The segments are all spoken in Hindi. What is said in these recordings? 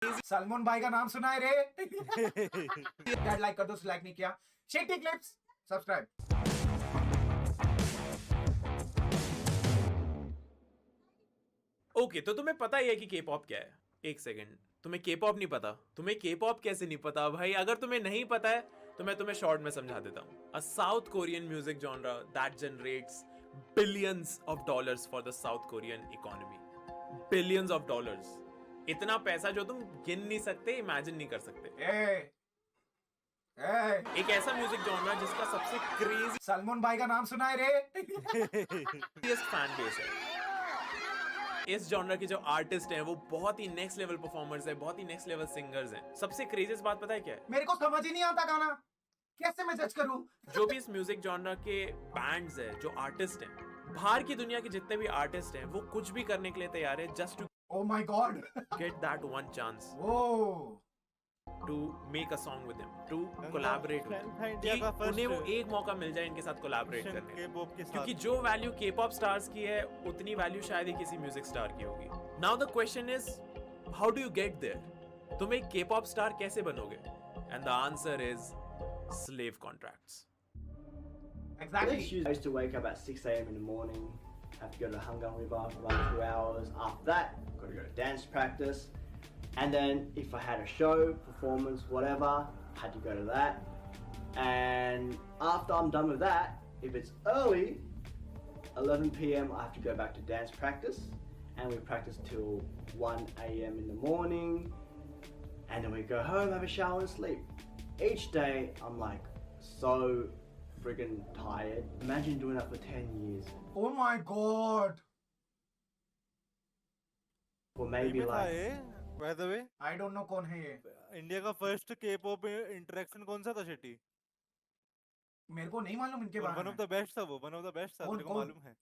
सलमान भाई का नाम सुना है रे। डैड लाइक कर दो, लाइक नहीं किया। Shetty clips subscribe. ओके, तो तुम्हें पता ही है कि के पॉप क्या है। एक सेकंड, तुम्हें के पॉप नहीं पता? तुम्हें के पॉप कैसे नहीं पता भाई? अगर तुम्हें नहीं पता है तो मैं तुम्हें शॉर्ट में समझा देता हूँ। A South Korean music genre that generates billions of dollars for the South Korean economy. Billions of dollars, इतना पैसा जो तुम गिन नहीं सकते, इमेजिन नहीं कर सकते। एक ऐसा म्यूजिक जॉनरा जिसका सबसे क्रेजी सलमान भाई का नाम सुना है रे। फैन बेस है। इस जॉनर के जो आर्टिस्ट हैं वो बहुत ही नेक्स्ट लेवल परफॉर्मर्स हैं, बहुत ही नेक्स्ट लेवल सिंगर्स हैं। सबसे क्रेजीस्ट बात पता है क्या है? मेरे को समझ ही नहीं आता गाना, कैसे मैं जज करूं? जो भी इस म्यूजिक जॉनर के बैंड्स हैं, जो आर्टिस्ट हैं, बाहर की दुनिया के जितने भी आर्टिस्ट हैं, वो कुछ भी करने के लिए तैयार है just to oh my god get that one chance oh to make a song with him, to collaborate with him. उन्हें वो एक मौका मिल जाए इनके साथ कोलैबोरेट करने का, क्योंकि जो वैल्यू के पॉप स्टार्स की है उतनी वैल्यू शायद ही किसी म्यूजिक स्टार की होगी। Now the question is, how do you get there? तुम एक के पॉप स्टार कैसे बनोगे? And the answer is slave contracts. Exactly. I used to wake up at 6 a.m. in the morning, have to go to Hungang River, run 2 hours. After that, got to go to dance practice. And then if I had a show, performance, whatever, had to go to that. And after I'm done with that, if it's early, 11 p.m. I have to go back to dance practice. And we practice till 1 a.m. in the morning. And then we go home, have a shower and sleep. Each day I'm like so friggin' tired. Imagine doing that for 10 years. Oh my god. Or maybe like by the way I don't know कौन है ये। इंडिया का फर्स्ट के पॉप इंटरेक्शन कौन सा था शेट्टी? मेरे को नहीं मालूम इनके बारे वन में। ऑफ द बेस्ट था वो, वन ऑफ द बेस्ट था, कौन- तेरे को कौन? मालूम है?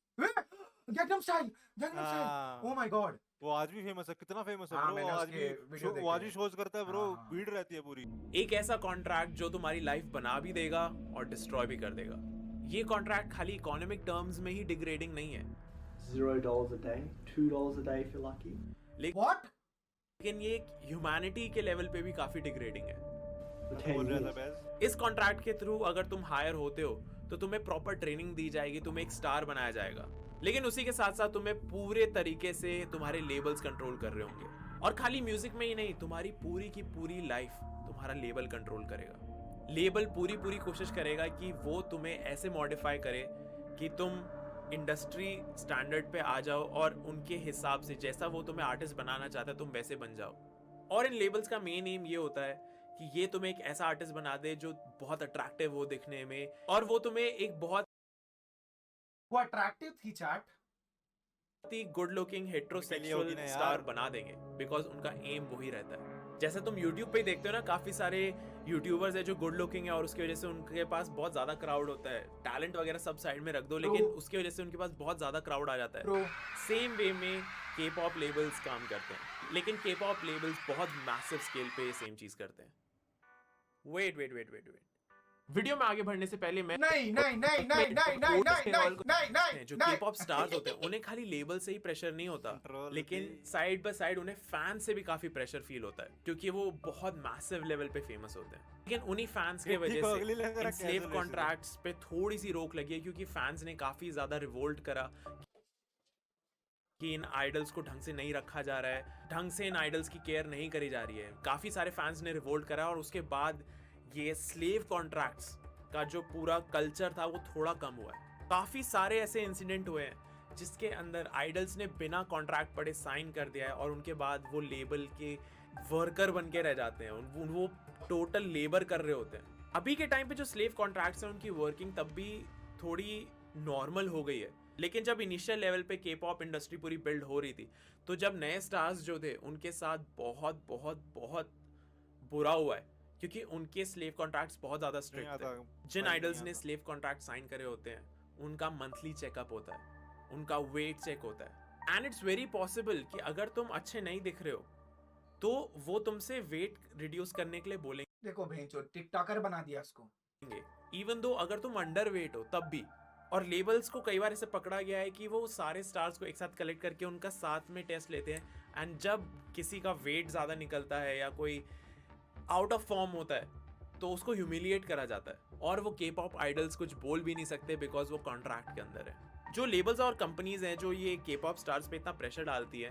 गैंगनम स्टाइल, गैंगनम हाँ। स्टाइल। Oh my god। वो आज भी फेमस है, कितना फेमस है हाँ, ब्रो, मैंने आज उसके भी वीडियो वो आज देखे भी हैं। शोज करता है ब्रो, हाँ, हाँ। भीड़ रहती है पूरी। एक ऐसा कॉन्ट्रैक्ट जो तुम्हारी लाइफ बना भी देगा और डिस्ट्रॉय भी कर देगा। ये कॉन्ट्रैक्ट खाली इकोनॉमिक टर्म्स में ही डिग्रेडिंग नहीं है, $0 a day, $2 a day if you're lucky. What? लेकिन ये ह्यूमैनिटी के लेवल पे भी काफी डिग्रेडिंग है। For 10 बोल रहा था years. बैस। इस कॉन्ट्रैक्ट के थ्रू अगर तुम हायर होते हो तो तुम्हें प्रॉपर ट्रेनिंग दी जाएगी, तुम्हें एक स्टार बनाया जाएगा, लेकिन उसी के साथ साथ तुम्हें पूरे तरीके से तुम्हारे लेबल्स कंट्रोल कर रहे होंगे। और खाली म्यूजिक में ही नहीं, तुम्हारी पूरी की पूरी लाइफ तुम्हारा लेबल कंट्रोल करेगा। लेबल पूरी कोशिश करेगा कि वो तुम्हें ऐसे मॉडिफाई करे कि तुम इंडस्ट्री स्टैंडर्ड पे आ जाओ और उनके हिसाब से जैसा वो तुम्हें आर्टिस्ट बनाना चाहता है तुम वैसे बन जाओ। और इन लेबल्स का मेन एम ये होता है कि ये तुम्हें एक ऐसा आर्टिस्ट बना दे जो बहुत अट्रैक्टिव हो दिखने में, और वो तुम्हें एक बहुत वो अट्रैक्टिव थी चैट। ही गुड लुकिंग होगी हेट्रोसेक्सुअल ना यार। स्टार बना देंगे, बिकॉज उनका एम वही रहता है। जैसे तुम YouTube पे ही देखते हो ना, काफी सारे यूट्यूबर्स है जो गुड लुकिंग है और उसकी वजह से उनके पास बहुत ज्यादा क्राउड होता है। टैलेंट वगैरह सब साइड में रख दो, लेकिन उसकी वजह से उनके पास बहुत ज्यादा क्राउड आ जाता है। True. सेम वे में के पॉप लेबल्स काम करते हैं, लेकिन के पॉप लेबल्स बहुत मैसिव स्केल पे सेम चीज करते हैं। वेट, वीडियो में आगे बढ़ने से पहले मैं नहीं नहीं नहीं नहीं नहीं नहीं नहीं नहीं नहीं जो नहीं के पॉप स्टार्स होते हैं उन्हें खाली लेबल से ही प्रेशर नहीं होता, Control लेकिन की। साइड बाय साइड उन्हें फैन से भी काफी प्रेशर फील होता है, क्योंकि वो बहुत मैसिव लेवल पे फेमस होते हैं। लेकिन उन्हीं फैंस की ठीक वजह हो, अगली से लग रहा इन है स्लेव casual कॉन्ट्रैक्ट्स पे थोड़ी सी रोक लगी है, क्योंकि फैंस ने काफी ज्यादा रिवोल्ट करा कि इन आइडल्स को ढंग से नहीं रखा जा रहा है, ढंग से इन आइडल्स की केयर नहीं करी जा रही है। काफी सारे फैंस ने रिवोल्ट करा और उसके बाद ये स्लेव कॉन्ट्रैक्ट्स का जो पूरा कल्चर था वो थोड़ा कम हुआ है। काफी सारे ऐसे इंसिडेंट हुए हैं जिसके अंदर आइडल्स ने बिना कॉन्ट्रैक्ट पढ़े साइन कर दिया है और उनके बाद वो लेबल के वर्कर बन के रह जाते हैं, वो टोटल लेबर कर रहे होते हैं। अभी के टाइम पे जो स्लेव कॉन्ट्रैक्ट्स हैं उनकी वर्किंग तब भी थोड़ी नॉर्मल हो गई है, लेकिन जब इनिशियल लेवल पे के पॉप इंडस्ट्री पूरी बिल्ड हो रही थी, तो जब नए स्टार्स जो थे उनके साथ बहुत बहुत बहुत बुरा हुआ है, क्योंकि उनके स्लेव कॉन्ट्रैक्ट्स बहुत ज्यादा स्ट्रिक्ट थे। जिन नहीं आइडल्स ने आता। स्लेव कॉन्ट्रैक्ट साइन करे होते हैं उनका मंथली चेकअप होता है, उनका वेट चेक होता है, एंड इट्स वेरी पॉसिबल कि अगर तुम अच्छे नहीं दिख रहे हो तो वो तुमसे वेट रिड्यूस करने के लिए बोलेंगे। देखो भेंचो टिकटॉकर बना दिया उसको। इवन दो अगर तुम अंडर वेट हो तब भी। और लेबल्स को कई बार ऐसे पकड़ा गया है कि वो सारे स्टार्स को एक साथ कलेक्ट करके उनका साथ में टेस्ट लेते हैं, एंड जब किसी का वेट ज़्यादा निकलता है या कोई आउट ऑफ फॉर्म होता है तो उसको ह्यूमिलिएट करा जाता है, और वो के पॉप आइडल्स कुछ बोल भी नहीं सकते बिकॉज वो कॉन्ट्रैक्ट के अंदर है। जो लेबल्स और कंपनीज हैं जो ये के पॉप स्टार्स पे इतना प्रेशर डालती है,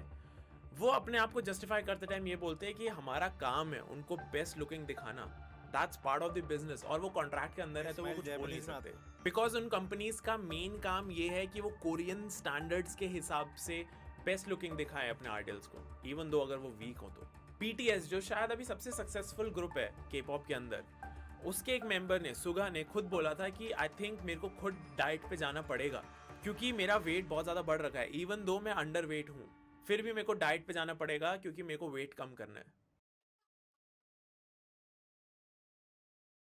वो अपने आप को जस्टिफाई करते टाइम ये बोलते हैं कि हमारा काम है उनको बेस्ट लुकिंग दिखाना, that's part of the business, और वो कॉन्ट्रैक्ट के अंदर है तो वो कुछ बोल नहीं सकते बिकॉज उन कंपनीज का मेन काम ये है कि वो कोरियन स्टैंडर्ड्स के हिसाब से बेस्ट लुकिंग दिखाएं अपने आइडल्स को, इवन दो अगर वो वीक हो तो। BTS जो शायद अभी सबसे सक्सेसफुल ग्रुप है के पॉप के अंदर, उसके एक मेंबर ने, सुगा ने खुद बोला था कि आई थिंक मेरे को खुद डाइट पे जाना पड़ेगा क्योंकि मेरा वेट बहुत ज़्यादा बढ़ रखा है, इवन दो मैं अंडर वेट हूँ फिर भी मेरे को डाइट पे जाना पड़ेगा क्योंकि मेरे को वेट कम करना है,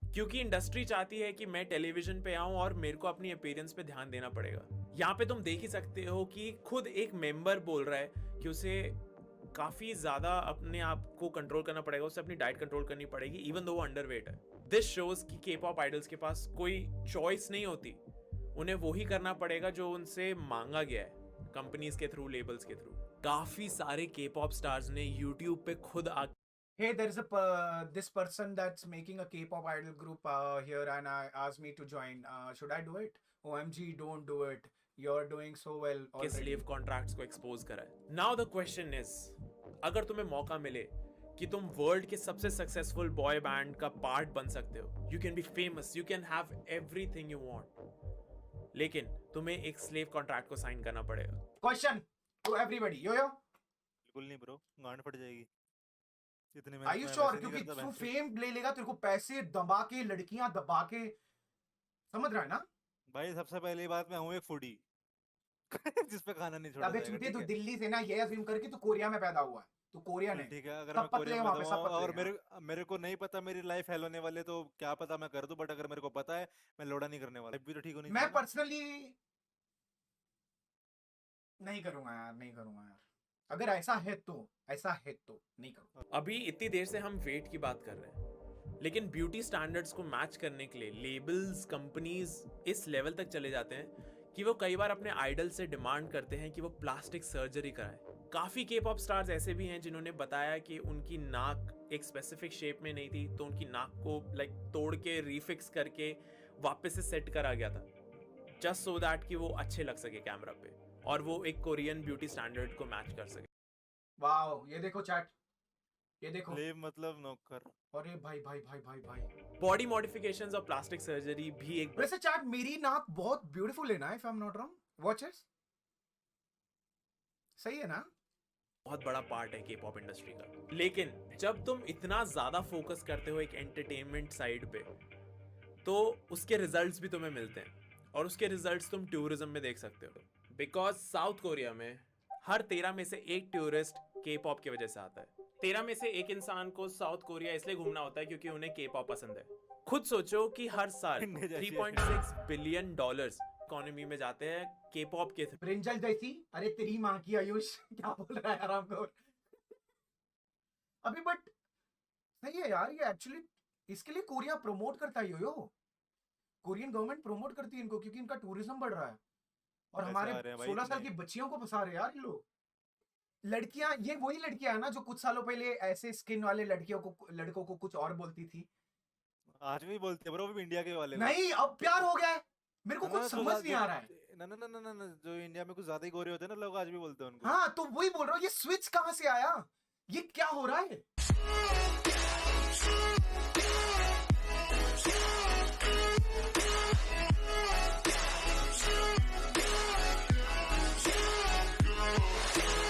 क्योंकि इंडस्ट्री चाहती है कि मैं टेलीविजन पे आऊं और मेरे को अपनी अपीयरेंस पे ध्यान देना पड़ेगा। यहाँ पे तुम देख ही सकते हो कि खुद एक मेंबर बोल रहा है कि उसे काफ़ी ज़्यादा अपने आप को कंट्रोल करना पड़ेगा, उसे अपनी डाइट कंट्रोल करनी पड़ेगी इवन दो वो अंडर वेट है। दिस शोज कि के पॉप आइडल्स के पास कोई चॉइस नहीं होती, उन्हें वही करना पड़ेगा जो उनसे मांगा गया है कंपनीज के थ्रू, लेबल्स के थ्रू। काफ़ी सारे के पॉप स्टार्स ने यूट्यूब पे खुद Hey, there is this person that's making a K-pop idol group here, and asked me to join. Should I do it? OMG, don't do it. You're doing so well के already. स्लेव कॉन्ट्रैक्ट्स को एक्सपोज करा है। नाउ द क्वेश्चन इज, अगर तुम्हें मौका मिले कि तुम वर्ल्ड के सबसे सक्सेसफुल बॉय बैंड का पार्ट बन सकते हो, you can be famous, you can have everything you want, लेकिन तुम्हें एक स्लेव कॉन्ट्रैक्ट को साइन करना पड़ेगा। Question to everybody. Yo. बिल्कुल नहीं ब्रो, गांड फट जाएगी इतने में। Are you sure? क्योंकि तू फेम ले लेगा, तेरे को पैसे दबा के, लड़कियां दबा के, समझ रहा है ना भाई? सबसे पहली बात, मैं हूँ एक फूडी जिस पे खाना नहीं छोड़ा अबे जाएगा, छूटे, ठीक तू है? दिल्ली से ना ये अज्यूम करके तू कोरिया में पैदा हुआ है, तू कोरिया नहीं। ठीक है, अगर सब मैं पतले कोरिया हैं में वहाँ पे, रहूँ सब पतले और हैं। मेरे को नहीं पता मेरी लाइफ हेल होने वाले, तो क्या पता मैं कर दूं, बट अगर मेरे को पता है मैं लोड़ा नहीं करने वाला, भी तो ठीक होनी मैं चाहिए ना। पर्सनली नहीं करूंगा यार, नहीं करूंगा यार। अगर ऐसा है तो नहीं करूंगा। अभी इतनी देर से हम वेट की बात कर रहे हैं, लेकिन ब्यूटी स्टैंडर्ड्स को मैच करने के लिए लेबल्स, कंपनीज इस लेवल तक चले जाते हैं कि वो कई बार अपने आइडल से डिमांड करते हैं कि वो प्लास्टिक सर्जरी कराए। काफ़ी के पॉप स्टार्स ऐसे भी हैं जिन्होंने बताया कि उनकी नाक एक स्पेसिफिक शेप में नहीं थी, तो उनकी नाक को तोड़ के रीफिक्स करके वापस से सेट करा गया था, जस्ट सो दैट कि वो अच्छे लग सके कैमरा पे और वो एक कोरियन ब्यूटी स्टैंडर्ड को मैच कर सके। वाओ, ये देखो चैट, ये देखो। स्लेव मतलब नौकर। अरे भाई। बॉडी मॉडिफिकेशंस और प्लास्टिक सर्जरी भी एक वैसे चैट, मेरी नाक बहुत ब्यूटीफुल है ना, if I am not wrong. Watch it, सही है ना? बहुत बड़ा पार्ट है के पॉप इंडस्ट्री का। लेकिन जब तुम इतना ज्यादा फोकस करते हो एक एंटरटेनमेंट साइड पे, तो उसके रिजल्ट्स भी तुम्हें मिलते हैं, और उसके रिजल्ट्स तुम टूरिज्म में देख सकते हो। बिकॉज साउथ कोरिया में हर 13 में से एक टूरिस्ट के पॉप की वजह से आता है। 13 में से एक इंसान को साउथ कोरिया इसलिए घूमना होता है क्योंकि उन्हें के पॉप पसंद है। खुद सोचो कि हर साल 3.6 बिलियन डॉलर्स इकोनॉमी में जाते हैं के पॉप के थ्रू। ब्रिंजल जैसी, अरे तेरी माँ की आयुष क्या बोल रहा है आराम को अभी। बट सही है यार, ये एक्चुअली इसके लिए कोरिया प्रमोट करता है। यो कोरियन गवर्नमेंट प्रमोट करती है इनको, क्योंकि इनका टूरिज्म बढ़ रहा है और हमारे 16 साल की बच्चियों को फंसा रहे हैं यार ये लोग। लड़कियां, ये वही लड़कियां है ना जो कुछ सालों पहले ऐसे स्किन वाले लड़कों को कुछ और बोलती थी। आज भी बोलते हैं ब्रो, भी इंडिया के वाले नहीं, अब प्यार हो गया है। मेरे को कुछ समझ नहीं आ रहा है। ना, जो इंडिया में कुछ ज्यादा ही गोरे होते हैं ना लोग, आज भी बोलते हैं उनको। हाँ, तो वही बोल रहा हूँ, ये स्विच कहाँ से आया, ये क्या हो रहा है?